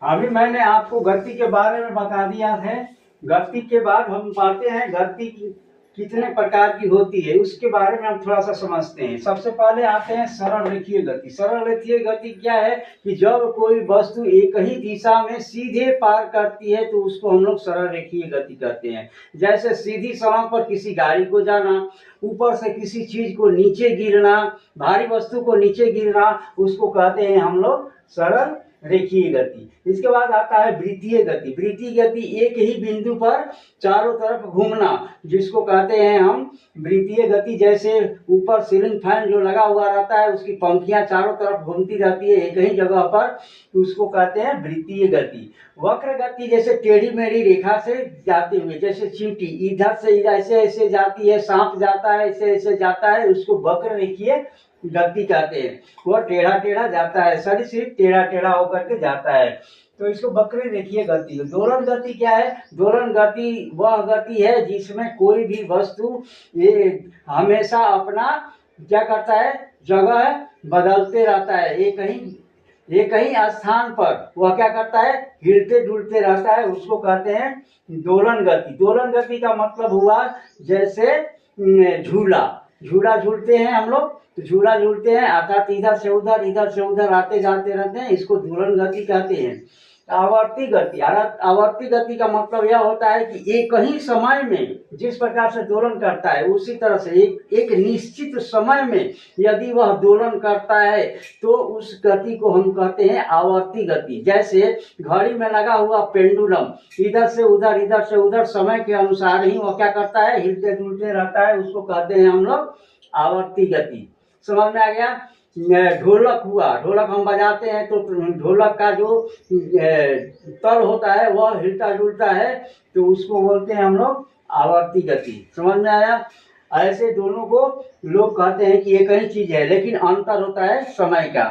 अभी मैंने आपको गति के बारे में बता दिया है। गति के बाद हम पाते हैं गति कितने प्रकार की होती है, उसके बारे में हम थोड़ा सा समझते हैं। सबसे पहले आते हैं सरल रेखीय गति। सरल रेखीय गति क्या है कि जब कोई वस्तु एक ही दिशा में सीधे पार करती है तो उसको हम लोग सरल रेखीय गति कहते हैं। जैसे सीधी सड़क पर किसी गाड़ी को जाना, ऊपर से किसी चीज को नीचे गिरना, भारी वस्तु को नीचे गिरना, उसको कहते हैं हम लोग सरल रेखीय गति। इसके बाद आता है वृत्तीय गति। वृत्तीय गति एक ही बिंदु पर चारों तरफ घूमना, जिसको कहते हैं हम वृत्तीय गति। जैसे ऊपर सीलिंग फैन जो लगा हुआ रहता है, उसकी पंखियां चारों तरफ घूमती रहती है एक ही जगह पर, उसको कहते हैं वृत्तीय गति। वक्र गति जैसे टेढ़ी मेढ़ी रेखा से जाते हुए, जैसे चींटी इधर से ऐसे ऐसे जाती है, सांप जाता है ऐसे ऐसे जाता है, उसको वक्र रेखीय गति कहते हैं। वह टेढ़ा टेढ़ा जाता है, सरिसृप टेढ़ा टेढ़ा होकर के जाता है, तो इसको वक्र रेखीय गति। दोलन गति क्या है? दोलन गति वह गति है जिसमें कोई भी वस्तु ये हमेशा अपना क्या करता है, जगह बदलते रहता है। एक ही स्थान पर वह क्या करता है, हिलते डुलते रहता है, उसको कहते हैं दोलन गति। दोलन गति का मतलब हुआ जैसे झूला झूला झूलते हैं हम लोग, तो झूला झूलते हैं अर्थात इधर से उधर आते जाते रहते हैं, इसको दोलन गति कहते हैं। आवर्ती गति, आवर्ती गति का मतलब यह होता है कि एक ही समय में जिस प्रकार से दोलन करता है उसी तरह से एक निश्चित समय में यदि वह दोलन करता है तो उस गति को हम कहते हैं आवर्ती गति। जैसे घड़ी में लगा हुआ पेंडुलम इधर से उधर समय के अनुसार ही वह क्या करता है, हिलते डुलते रहता है, उसको कहते हैं हम लोग आवर्ती गति। समझ में आ गया? ढोलक हुआ, ढोलक हम बजाते हैं तो ढोलक का जो तल होता है वह हिलता डुलता है, तो उसको बोलते हैं हम लोग आवर्ती गति। समझ में आया? ऐसे दोनों को लोग कहते हैं कि एक ही चीज है, लेकिन अंतर होता है समय का।